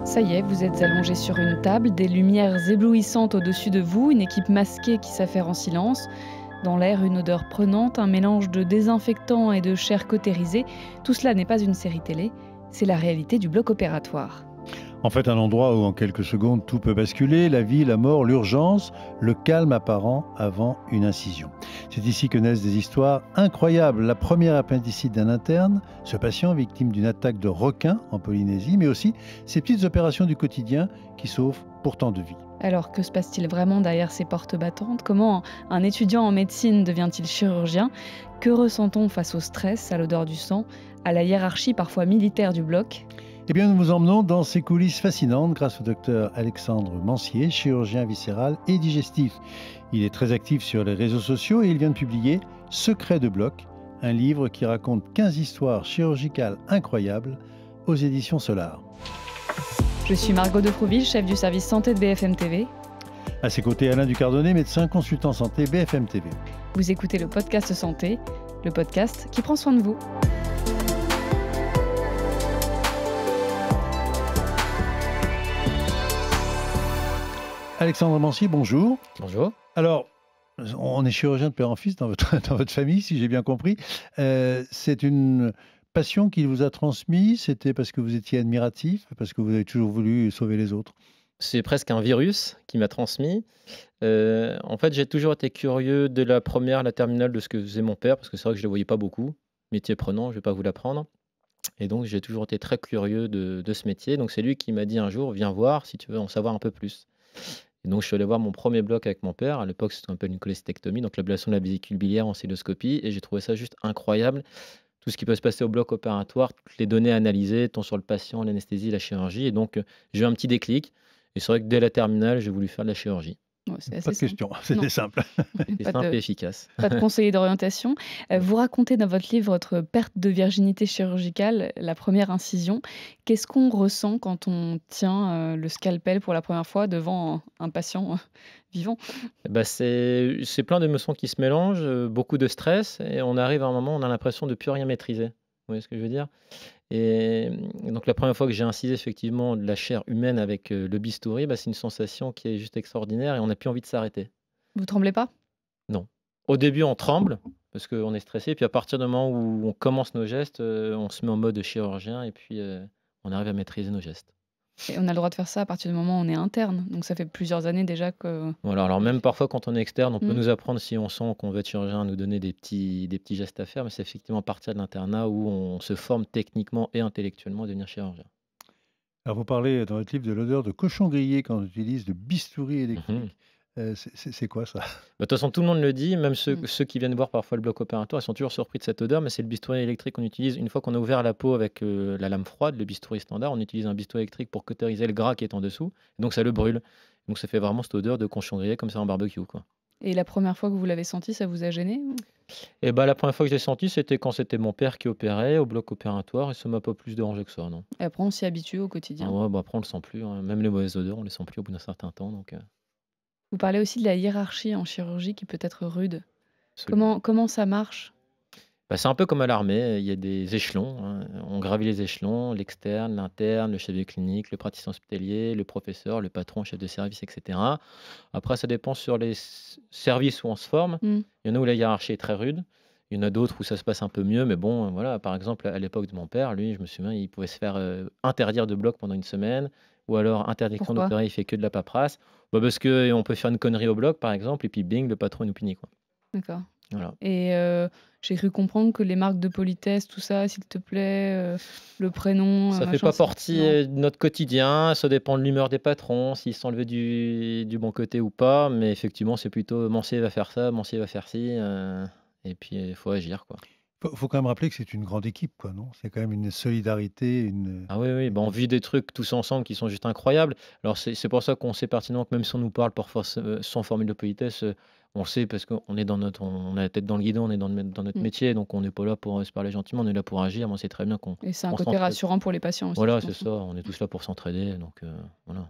Ça y est, vous êtes allongé sur une table, des lumières éblouissantes au-dessus de vous, une équipe masquée qui s'affaire en silence. Dans l'air, une odeur prenante, un mélange de désinfectant et de chair cautérisée. Tout cela n'est pas une série télé, c'est la réalité du bloc opératoire. En fait, un endroit où en quelques secondes tout peut basculer, la vie, la mort, l'urgence, le calme apparent avant une incision. C'est ici que naissent des histoires incroyables. La première appendicite d'un interne, ce patient victime d'une attaque de requin en Polynésie, mais aussi ces petites opérations du quotidien qui sauvent pourtant de vies. Alors, que se passe-t-il vraiment derrière ces portes battantes? Comment un étudiant en médecine devient-il chirurgien? Que ressent-on face au stress, à l'odeur du sang, à la hiérarchie parfois militaire du bloc? Eh bien, nous vous emmenons dans ces coulisses fascinantes grâce au docteur Alexandre Mancier, chirurgien viscéral et digestif. Il est très actif sur les réseaux sociaux et il vient de publier Secrets de bloc, un livre qui raconte 15 histoires chirurgicales incroyables aux éditions Solar. Je suis Margot Defrouville, chef du service santé de BFM TV. À ses côtés, Alain Ducardonnet, médecin consultant santé BFM TV. Vous écoutez le podcast Santé, le podcast qui prend soin de vous. Alexandre Mancier, bonjour. Bonjour. Alors, on est chirurgien de père en fils dans votre famille, si j'ai bien compris. C'est une passion qu'il vous a transmise? C'était parce que vous étiez admiratif, parce que vous avez toujours voulu sauver les autres? C'est presque un virus qui m'a transmis. En fait, j'ai toujours été curieux de la première à la terminale de ce que faisait mon père, parce que c'est vrai que je ne le voyais pas beaucoup. Métier prenant, je ne vais pas vous l'apprendre. Et donc, j'ai toujours été très curieux de ce métier. Donc, c'est lui qui m'a dit un jour, viens voir si tu veux en savoir un peu plus. Et donc, je suis allé voir mon premier bloc avec mon père. À l'époque, c'était un peu une cholestectomie, donc l'ablation de la vésicule biliaire en cystoscopie. Et j'ai trouvé ça juste incroyable. Tout ce qui peut se passer au bloc opératoire, toutes les données analysées, tant sur le patient, l'anesthésie, la chirurgie. Et donc, j'ai eu un petit déclic. Et c'est vrai que dès la terminale, j'ai voulu faire de la chirurgie. Ouais, c'est Pas assez de simple. question, Non, c'était simple. C'est pas simple et de, efficace. pas de conseiller d'orientation. Vous racontez dans votre livre votre perte de virginité chirurgicale, la première incision. Qu'est-ce qu'on ressent quand on tient le scalpel pour la première fois devant un patient vivant? Bah, c'est plein d'émotions qui se mélangent, beaucoup de stress et on arrive à un moment, on a l'impression de plus rien maîtriser. Vous voyez ce que je veux dire? Et donc la première fois que j'ai incisé effectivement de la chair humaine avec, le bistouri, bah, c'est une sensation qui est juste extraordinaire et on n'a plus envie de s'arrêter. Vous tremblez pas? Non. Au début, on tremble parce qu'on est stressé, puis à partir du moment où on commence nos gestes, on se met en mode chirurgien et puis, on arrive à maîtriser nos gestes. Et on a le droit de faire ça à partir du moment où on est interne. Donc ça fait plusieurs années déjà que... Voilà, alors même parfois quand on est externe, on peut Mm. nous apprendre si on sent qu'on veut être chirurgien, nous donner des petits gestes à faire, mais c'est effectivement à partir de l'internat où on se forme techniquement et intellectuellement à devenir chirurgien. Alors, vous parlez dans votre livre de l'odeur de cochon grillé quand on utilise le bistouri Mmh. électrique. C'est quoi ça? De toute façon, tout le monde le dit, même ceux Mm. ceux qui viennent voir parfois le bloc opératoire, ils sont toujours surpris de cette odeur, mais c'est le bistouri électrique qu'on utilise une fois qu'on a ouvert la peau avec, la lame froide, le bistouri standard, on utilise un bistouri électrique pour cautériser le gras qui est en dessous, donc ça le brûle. Donc ça fait vraiment cette odeur de cochon grillé comme ça en barbecue, quoi. Et la première fois que vous l'avez senti, ça vous a gêné? Et bah, la première fois que je l'ai senti, c'était quand c'était mon père qui opérait au bloc opératoire et ça m'a pas plus dérangé que ça, non. Et après, on s'y habitue au Ah quotidien. ouais, bah, après on le sent plus, hein, même les mauvaises odeurs, on les sent plus au bout d'un certain temps, donc Vous parlez aussi de la hiérarchie en chirurgie qui peut être rude. absolument. Comment ça marche? Bah, c'est un peu comme à l'armée, il y a des échelons, hein, on gravit les échelons, l'externe, l'interne, le chef de clinique, le praticien hospitalier, le professeur, le patron, chef de service et cetera. Après ça dépend sur les services où on se forme. Mmh. Il y en a où la hiérarchie est très rude, il y en a d'autres où ça se passe un peu mieux, mais bon, voilà, par exemple, à l'époque de mon père, lui, je me souviens, il pouvait se faire, interdire de bloc pendant une semaine ou alors interdiction Pourquoi? d'opérer, il fait que de la paperasse. Bah, parce qu'on peut faire une connerie au bloc, par exemple, et puis bing, le patron, il nous punit, quoi. D'accord. Voilà. Et j'ai cru comprendre que les marques de politesse, tout ça, s'il te plaît, le prénom, Ça fait machin, pas c'est partie, non. de notre quotidien, ça dépend de l'humeur des patrons, s'ils sont levés du bon côté ou pas, mais effectivement, c'est plutôt: «Mancier va faire ça, Mancier va faire ci», et puis il faut agir, quoi. Faut quand même rappeler que c'est une grande équipe, quoi, non? C'est quand même une solidarité, Ah oui, oui, bah, on vit des trucs tous ensemble qui sont juste incroyables. Alors c'est pour ça qu'on sait pertinemment que même si on nous parle parfois sans formule de politesse, on le sait parce qu'on est on a la tête dans le guidon, on est dans notre Mmh. métier, donc on n'est pas là pour, se parler gentiment, on est là pour agir. Moi, c'est très bien qu'on Et c'est un on côté s'entraide. rassurant pour les patients aussi, je Voilà, c'est pense, hein. ça, on est tous là pour s'entraider, donc voilà.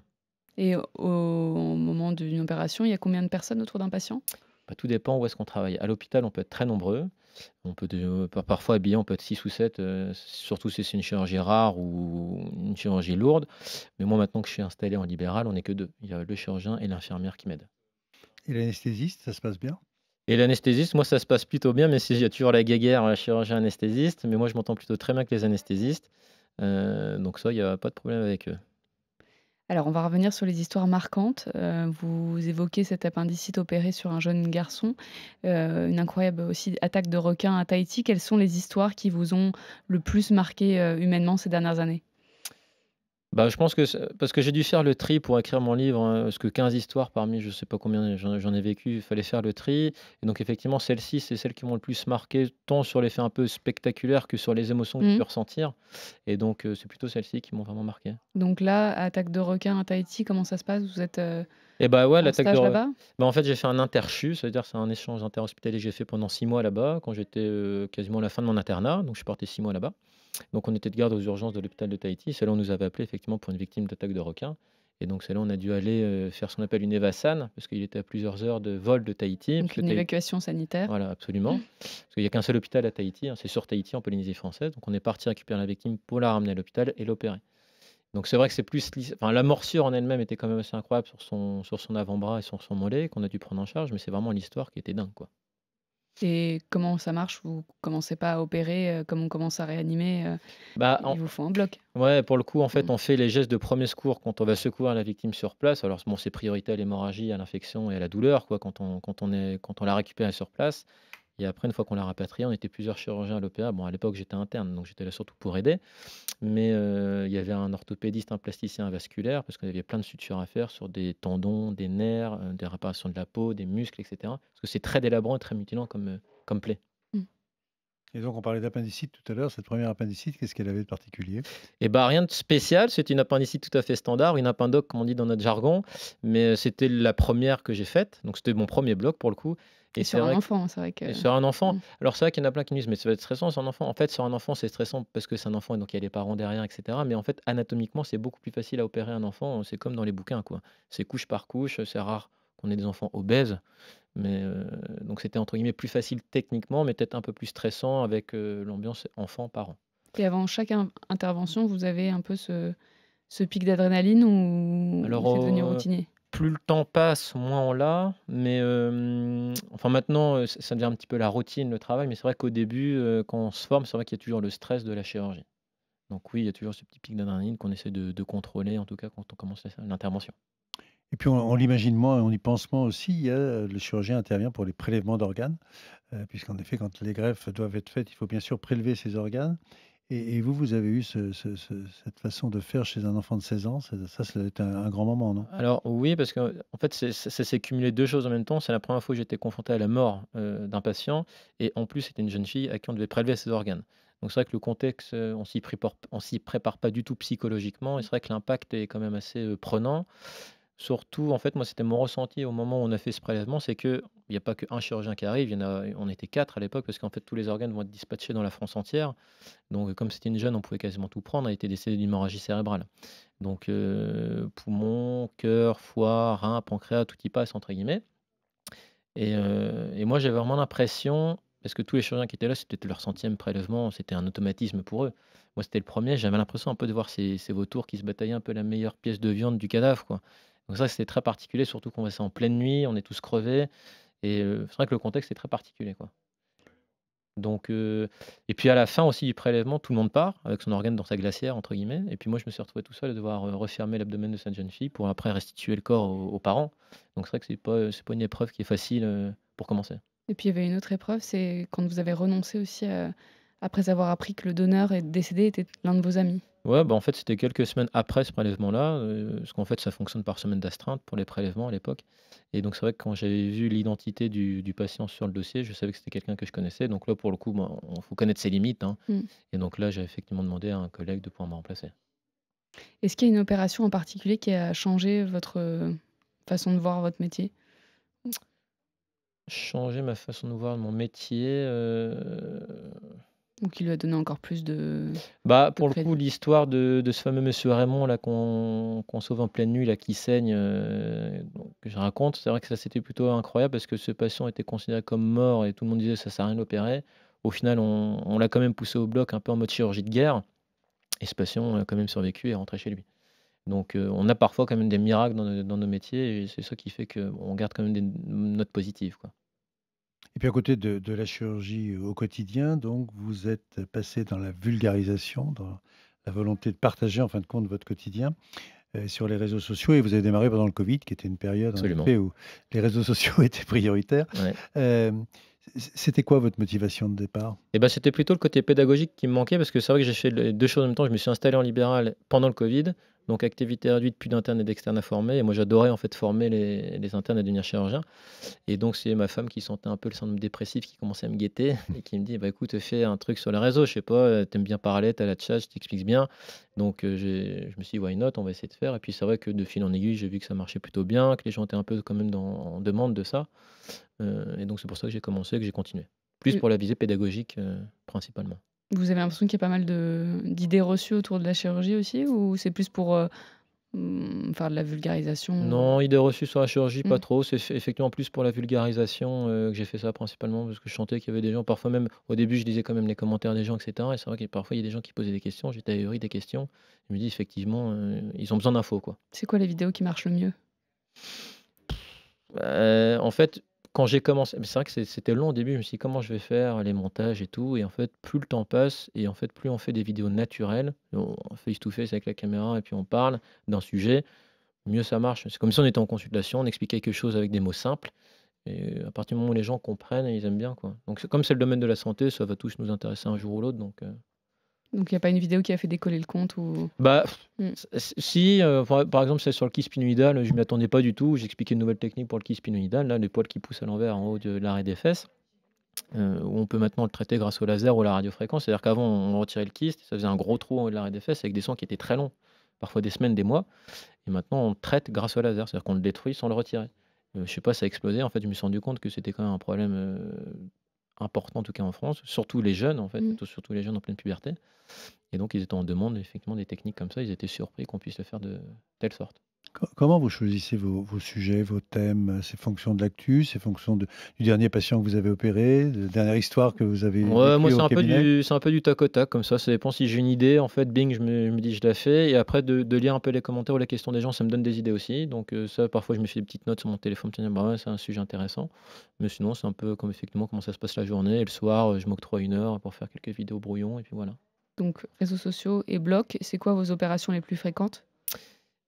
Et au moment d'une opération, il y a combien de personnes autour d'un patient? Bah, tout dépend où est-ce qu'on travaille. À l'hôpital, on peut être très nombreux. Parfois habillé, on peut être 6 ou 7, surtout si c'est une chirurgie rare ou une chirurgie lourde. Mais moi, maintenant que je suis installé en libéral, on n'est que 2. Il y a le chirurgien et l'infirmière qui m'aident. Et l'anesthésiste, ça se passe bien? Et l'anesthésiste, moi, ça se passe plutôt bien, mais il y a toujours la guéguerre, chirurgien anesthésiste. Mais moi, je m'entends plutôt très bien avec les anesthésistes. Donc ça, il y a pas de problème avec eux. Alors, on va revenir sur les histoires marquantes. Vous évoquez cet appendicite opéré sur un jeune garçon, une incroyable aussi attaque de requin à Tahiti. Quelles sont les histoires qui vous ont le plus marqué, humainement ces dernières années? Bah, je pense que c'est parce que j'ai dû faire le tri pour écrire mon livre, parce que 15 histoires parmi je sais pas combien j'en ai vécu, il fallait faire le tri et donc effectivement celles-ci, c'est celles qui m'ont le plus marqué, tant sur l'effet un peu spectaculaire que sur les émotions que j'ai pu Mmh. ressentir et donc c'est plutôt celles-ci qui m'ont vraiment marqué. Donc là, attaque de requin à Tahiti, comment ça se passe? Vous êtes, Et bah, ouais, en l'attaque de stage re là-bas? bah, en fait, j'ai fait un interchus, c'est-à-dire c'est un échange interhospitalier que j'ai fait pendant 6 mois là-bas, quand j'étais, quasiment à la fin de mon internat, donc je suis parti 6 mois là-bas. Donc on était de garde aux urgences de l'hôpital de Tahiti. C'est là on nous avait appelé effectivement pour une victime d'attaque de requin et donc c'est là on a dû aller, faire ce qu'on appelle une Evassan parce qu'il était à plusieurs heures de vol de Tahiti, parce Donc que une Tahi évacuation sanitaire? voilà, absolument. Parce qu'il y a qu'un seul hôpital à Tahiti, hein, c'est sur Tahiti, en Polynésie française. Donc on est parti récupérer la victime pour la ramener à l'hôpital et l'opérer. Donc c'est vrai que c'est plus la morsure en elle-même était quand même assez incroyable sur son avant-bras et sur son mollet qu'on a dû prendre en charge, mais c'est vraiment l'histoire qui était dingue, quoi. Et comment ça marche? Vous commencez pas à opérer, comme on commence à réanimer, Bah, il vous faut un bloc? ouais, pour le coup, en fait, Mmh. on fait les gestes de premier secours quand on va secourir la victime sur place. Alors, bon, c'est priorité à l'hémorragie, à l'infection et à la douleur, quoi, quand on la récupère sur place. Et après, une fois qu'on l'a rapatrié, on était plusieurs chirurgiens à l'opéra. Bon, à l'époque, j'étais interne, donc j'étais là surtout pour aider. Mais il y avait un orthopédiste, un plasticien un vasculaire, parce qu'il y avait plein de sutures à faire sur des tendons, des nerfs, des réparations de la peau, des muscles, etc. Parce que c'est très délabrant et très mutilant comme plaie. Mmh. Et donc on parlait d'appendicite tout à l'heure, cette première appendicite, qu'est-ce qu'elle avait de particulier? Et bah, rien de spécial, c'est une appendicite tout à fait standard, une appendoc comme on dit dans notre jargon, mais c'était la première que j'ai faite, donc c'était mon premier bloc pour le coup et Et c'est sur un vrai que enfant, c'est vrai que et sur un enfant, mmh. alors c'est vrai qu'il y en a plein qui me disent: «Mais ça va être stressant sur un enfant». En fait, sur un enfant, c'est stressant parce que c'est un enfant et donc il y a les parents derrière et cetera, mais en fait, anatomiquement, c'est beaucoup plus facile à opérer un enfant, c'est comme dans les bouquins, quoi. C'est couche par couche, c'est rare qu'on ait des enfants obèses, mais donc c'était entre guillemets «plus facile techniquement», mais peut-être un peu plus stressant avec, l'ambiance enfant-parent. Et avant chaque intervention, vous avez un peu ce pic d'adrénaline ou Alors, c'est devenu routinier? plus le temps passe, moins on l'a, mais enfin maintenant, ça devient un petit peu la routine, le travail, mais c'est vrai qu'au début, quand on se forme, c'est vrai qu'il y a toujours le stress de la chirurgie. Donc oui, il y a toujours ce petit pic d'adrénaline qu'on essaie de contrôler, en tout cas quand on commence l'intervention. Et puis on l'imagine moins, on y pense moins aussi, il y a, le chirurgien intervient pour les prélèvements d'organes, puisqu'en effet quand les greffes doivent être faites, il faut bien sûr prélever ces organes. Et vous, vous avez eu cette façon de faire chez un enfant de 16 ans, ça doit être un grand moment, non? Alors oui, parce qu'en fait, ça s'est cumulé 2 choses en même temps. C'est la première fois où j'étais confronté à la mort, d'un patient et en plus, c'était une jeune fille à qui on devait prélever ses organes. Donc c'est vrai que le contexte, on s'y prépare pas du tout psychologiquement et c'est vrai que l'impact est quand même assez, prenant. Surtout, en fait, moi, c'était mon ressenti au moment où on a fait ce prélèvement, c'est qu'il y a pas qu'un chirurgien qui arrive, il y en a on était 4 à l'époque parce qu'en fait, tous les organes vont être dispatchés dans la France entière. Donc, comme c'était une jeune, on pouvait quasiment tout prendre. Elle était décédée d'une hémorragie cérébrale. Donc, poumon, cœur, foie, rein, pancréas, tout y passe entre guillemets et moi, j'avais vraiment l'impression parce que tous les chirurgiens qui étaient là, c'était leur centième prélèvement, c'était un automatisme pour eux. Moi, c'était le premier. J'avais l'impression un peu de voir ces vautours qui se bataillaient un peu la meilleure pièce de viande du cadavre, quoi. Donc ça, c'était très particulier, surtout qu'on faisait ça en pleine nuit, on est tous crevés et c'est vrai que le contexte est très particulier, quoi. Donc et puis à la fin aussi du prélèvement, tout le monde part avec son organe dans sa «glacière» entre guillemets et puis moi je me suis retrouvé tout seul à devoir, refermer l'abdomen de cette jeune fille pour après restituer le corps aux parents. Donc c'est vrai que c'est pas une épreuve qui est facile, pour commencer. Et puis il y avait une autre épreuve, c'est quand vous avez renoncé aussi, après avoir appris que le donneur est décédé était l'un de vos amis. Ouais, bah, en fait, c'était quelques semaines après ce prélèvement-là, parce qu'en fait, ça fonctionne par semaine d'astreinte pour les prélèvements à l'époque et donc c'est vrai que quand j'avais vu l'identité du patient sur le dossier, je savais que c'était quelqu'un que je connaissais donc là, pour le coup, ben, on faut connaître ses limites, hein Mmh. et donc là, j'ai effectivement demandé à un collègue de pouvoir me remplacer. Est-ce qu'il y a une opération en particulier qui a changé votre, façon de voir votre métier? Changer ma façon de voir mon métier, Ou qui lui a donné encore plus bah, de pour le crédit? coup, l'histoire de ce fameux monsieur Raymond là qu'on sauve en pleine nuit là, qui saigne, donc que je raconte, c'est vrai que ça, c'était plutôt incroyable parce que ce patient était considéré comme mort et tout le monde disait: «Ça sert à rien de l'opérer». au final, on l'a quand même poussé au bloc un peu en mode chirurgie de guerre et ce patient a quand même survécu et est rentré chez lui. Donc on a parfois quand même des miracles dans nos métiers et c'est ça qui fait qu'on garde quand même des notes positives, quoi. Et puis à côté de la chirurgie au quotidien, donc vous êtes passé dans la vulgarisation, dans la volonté de partager en fin de compte votre quotidien, sur les réseaux sociaux et vous avez démarré pendant le covid qui était une période en Absolument. effet où les réseaux sociaux étaient prioritaires. Ouais. Hem, c'était quoi votre motivation de départ? Et bah, c'était plutôt le côté pédagogique qui me manquait parce que c'est vrai que j'ai fait les 2 choses en même temps. Je me suis installé en libéral pendant le covid, donc activité réduite, plus d'internes et d'externes à former et moi j'adorais en fait former les internes à devenir chirurgiens et donc c'est ma femme qui sentait un peu le syndrome dépressif qui commençait à me guetter et qui me dit: «Bah, écoute, fais un truc sur les réseaux, je sais pas, tu bien parler, tu as la tchatche, tu t'expliques bien». Donc je me suis dit: «Why not? On va essayer de faire» et puis c'est vrai que de fil en aiguille, j'ai vu que ça marchait plutôt bien, que les gens étaient un peu quand même en demande de ça, et donc c'est pour ça que j'ai commencé et que j'ai continué. Plus Et pour la visée pédagogique, principalement. vous avez l'impression qu'il y a pas mal d'idées reçues autour de la chirurgie aussi ou c'est plus pour, faire de la vulgarisation? Non, idées reçues sur la chirurgie, pas Mmh. trop. C'est effectivement plus pour la vulgarisation, que j'ai fait ça principalement parce que je sentais qu'il y avait des gens parfois même au début, je lisais quand même les commentaires des gens et cetera et c'est vrai que parfois il y a des gens qui posaient des questions, j'étais ahuri des questions. Je me dis effectivement, ils ont besoin d'infos, quoi. C'est quoi les vidéos qui marchent le mieux? En fait, quand j'ai commencé mais c'est vrai que c'était long au début, je me suis dit: «Comment je vais faire les montages et tout?» et en fait, plus le temps passe et en fait, plus on fait des vidéos naturelles, on face to face avec la caméra et puis on parle d'un sujet, mieux ça marche. C'est comme si on était en consultation, on expliquait quelque chose avec des mots simples et à partir du moment où les gens comprennent, ils aiment bien, quoi. Donc c'est comme c'est le domaine de la santé, ça va tous nous intéresser un jour ou l'autre, donc Donc il y a pas une vidéo qui a fait décoller le compte ou? bah, Mmh. si, par exemple, c'est sur le kiss spinoïdal, je m'y attendais pas du tout. J'expliquais une nouvelle technique pour le kiss spinoïdal, là, les poils qui poussent à l'envers en haut de l'arrêt des fesses, où on peut maintenant le traiter grâce au laser ou à la radiofréquence. C'est-à-dire qu'avant, on retirait le kyste, ça faisait un gros trou en haut de l'arrêt des fesses avec des soins qui étaient très longs, parfois des semaines, des mois et maintenant on traite grâce au laser, c'est-à-dire qu'on le détruit sans le retirer. Je sais pas, ça a explosé, en fait, je me suis rendu compte que c'était quand même un problème, important, en tout cas en France, surtout les jeunes, en fait, Mmh. surtout les jeunes en pleine puberté et donc ils étaient en demande effectivement des techniques comme ça, ils étaient surpris qu'on puisse le faire de telle sorte. Comment vous choisissez vos sujets, vos thèmes? C'est fonction de l'actu, c'est fonction du dernier patient que vous avez opéré, de la dernière histoire que vous avez Ouais, moi vécue au cabinet? c'est un peu du tac au tac comme ça dépend si j'ai une idée, en fait, bing, je me dis: «Je la fais» et après de lire un peu les commentaires ou les questions des gens, ça me donne des idées aussi donc ça, parfois, je me fais des petites notes sur mon téléphone pour me dire: «Bah, ouais, c'est un sujet intéressant» mais sinon, c'est un peu comme effectivement comment ça se passe la journée et le soir, je m'octroie 1 heure pour faire quelques vidéos brouillon et puis voilà. Donc réseaux sociaux et blog, c'est quoi vos opérations les plus fréquentes?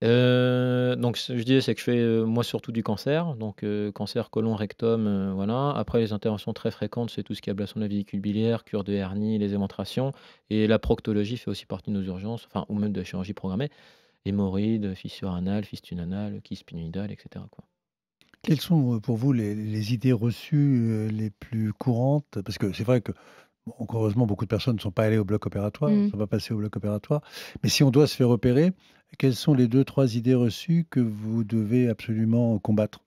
Donc ce que je disais, c'est que je fais, moi surtout du cancer, donc cancer côlon, rectum, voilà. Après les interventions très fréquentes, c'est tout ce qui est ablation de la vésicule biliaire, cure de hernie, les éventrations et la proctologie fait aussi partie de nos urgences, enfin ou même de la chirurgie programmée. Hémorroïdes, fissure anale, fistule anale, kyste spinoïdale et cetera, quoi. Quelles sont, pour vous les idées reçues, les plus courantes? Parce que c'est vrai que, bon, heureusement, beaucoup de personnes ne sont pas allées au bloc opératoire, ne Mmh. sont pas passées au bloc opératoire. Mais si on doit se faire opérer, quelles sont les deux trois idées reçues que vous devez absolument combattre?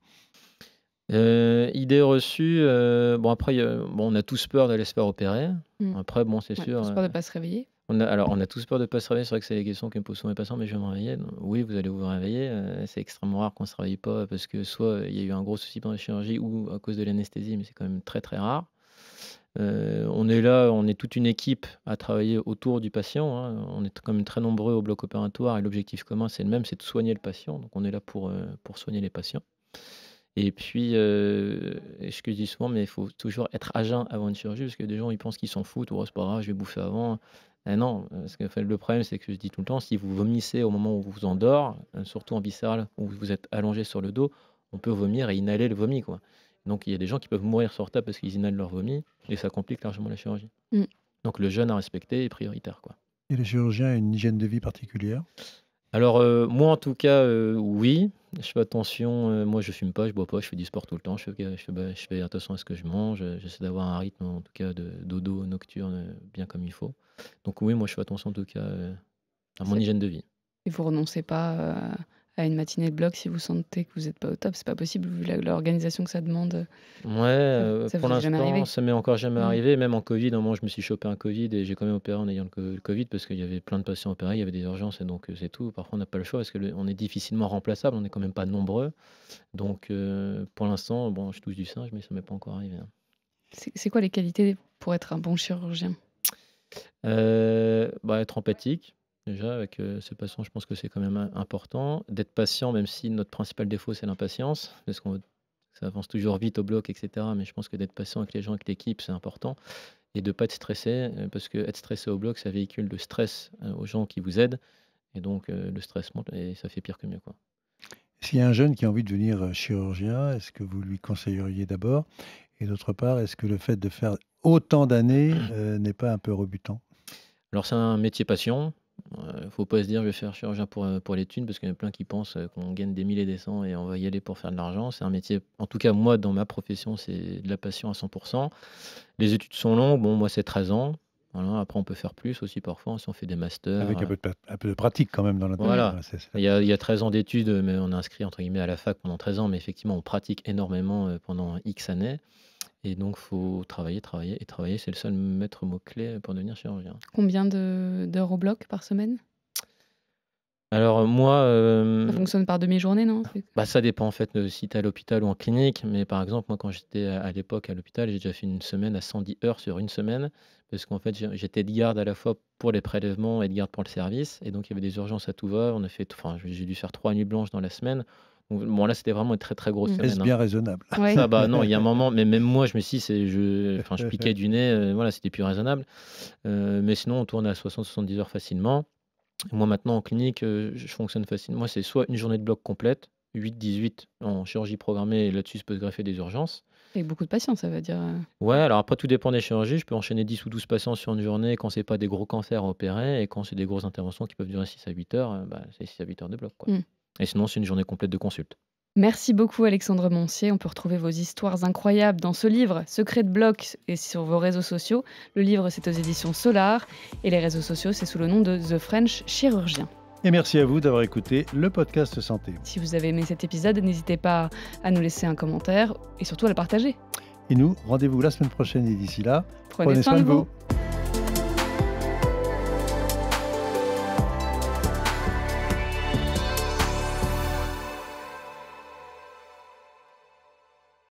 Idée reçue, bon après, bon on a tous peur d'aller se faire opérer. Mmh. Après bon, c'est Ouais, sûr, tous peur de pas se réveiller? On a tous peur de pas se réveiller. C'est vrai que c'est les questions que me posent souvent les patients: «Mais je vais me réveiller?» Oui, vous allez vous réveiller, c'est extrêmement rare qu'on se réveille pas parce que soit il y a eu un gros souci pendant la chirurgie ou à cause de l'anesthésie, mais c'est quand même très, très rare. On est là, on est toute une équipe à travailler autour du patient, hein. On est quand même très nombreux au bloc opératoire et l'objectif commun, c'est le même, c'est de soigner le patient. Donc on est là pour soigner les patients. Et puis, et ce que je dis souvent, mais il faut toujours être à jeun avant une chirurgie parce que des gens, ils pensent qu'ils s'en foutent: «Oh, c'est pas grave, je vais bouffer avant». Non, parce que, enfin, le problème, c'est que je dis tout le temps, si vous vomissez au moment où vous vous endort, surtout en viscéral, où vous êtes allongé sur le dos, on peut vomir et inhaler le vomi, quoi. Donc il y a des gens qui peuvent mourir sur table parce qu'ils inhalent leur vomi et ça complique largement la chirurgie. Mmh. Donc le jeûne à respecter est prioritaire, quoi. Et le chirurgien a une hygiène de vie particulière? Alors, moi en tout cas, oui, je fais attention, moi je fume pas, je bois pas, je fais du sport tout le temps, je fais attention à ce que je mange, j'essaie d'avoir un rythme en tout cas de dodo nocturne, bien comme il faut. Donc oui, moi je fais attention en tout cas, à mon C'est hygiène de vie. et vous renoncez pas, à une matinée de bloc si vous sentez que vous êtes pas au top? C'est pas possible vu l'organisation que ça demande, Ouais, ça pour vous est jamais l'instant, arrivé? ça m'est encore jamais Mmh. arrivé. Même en covid, à un moment, je me suis chopé un covid et j'ai quand même opéré en ayant le covid parce qu'il y avait plein de patients opérés, il y avait des urgences et donc c'est tout. Parfois, on n'a pas le choix parce que on est difficilement remplaçable, on est quand même pas nombreux. Donc pour l'instant, bon, je touche du singe, mais ça m'est pas encore arrivé, hein. C'est quoi les qualités pour être un bon chirurgien? Être empathique, déjà, avec ses patients, je pense que c'est quand même important. D'être patient, même si notre principal défaut, c'est l'impatience, parce qu'on ça avance toujours vite au bloc, etc. Mais je pense que d'être patient avec les gens, avec l'équipe, c'est important. Et de ne pas être stressé, parce que être stressé au bloc, ça véhicule le stress aux gens qui vous aident. Et donc, le stress monte et ça fait pire que mieux, quoi. S'il y a un jeune qui a envie de devenir chirurgien, est-ce que vous lui conseilleriez d'abord? Et d'autre part, est-ce que le fait de faire autant d'années n'est pas un peu rebutant? Alors, c'est un métier passion. Faut pas se dire: «Je vais faire chirurgien pour les thunes», parce qu'il y en a plein qui pensent, qu'on gagne des 1000 et des cents et on va y aller pour faire de l'argent. C'est un métier, en tout cas moi dans ma profession, c'est de la passion à 100. Les études sont longues, bon moi c'est 13 ans. Voilà, après on peut faire plus aussi parfois si on fait des masters, Avec un peu de pratique quand même dans la voilà. ouais, c'est Il y a 13 ans d'études, mais on est inscrit entre guillemets «à la fac» pendant 13 ans, mais effectivement on pratique énormément, pendant X années et donc faut travailler, travailler et travailler. C'est le seul maître mot-clé pour devenir chirurgien. Combien d'heures au bloc par semaine? Alors moi, Ça fonctionne par demi-journée, non? ça dépend en fait, si tu es à l'hôpital ou en clinique. Mais par exemple, moi quand j'étais à l'époque à l'hôpital, j'ai déjà fait une semaine à 110 heures sur une semaine. Parce qu'en fait, j'étais de garde à la fois pour les prélèvements et de garde pour le service. Et donc il y avait des urgences à tout va. On a fait enfin, j'ai dû faire 3 nuits blanches dans la semaine. Donc bon là, c'était vraiment une très, très grosse Mmh. Est-ce semaine, hein. bien raisonnable? Ouais. Ça, non, il y a un moment, mais même moi je me suis dit: «C'est je piquais du nez», voilà, c'était plus raisonnable. Mais sinon on tourne à 60-70 heures facilement. Moi maintenant en clinique, je fonctionne facilement. Moi, c'est soit une journée de bloc complète, 8-18 en chirurgie programmée et là-dessus se peut se greffer des urgences. Avec beaucoup de patience, ça veut dire, Ouais, alors après tout dépend des chirurgies. Je peux enchaîner 10 ou 12 patients sur une journée quand c'est pas des gros cancers à opérer et quand c'est des grosses interventions qui peuvent durer 6 à 8 heures, c'est 6 à 8 heures de bloc, quoi. Mmh. Et sinon, c'est une journée complète de consulte. Merci beaucoup Alexandre Moncier. On peut retrouver vos histoires incroyables dans ce livre, Secrets de bloc, et sur vos réseaux sociaux. Le livre, c'est aux éditions Solar et les réseaux sociaux, c'est sous le nom de The French Chirurgien. Et merci à vous d'avoir écouté le podcast Santé. Si vous avez aimé cet épisode, n'hésitez pas à nous laisser un commentaire et surtout à le partager. Et nous, rendez-vous la semaine prochaine et d'ici là, Prenez soin de vous.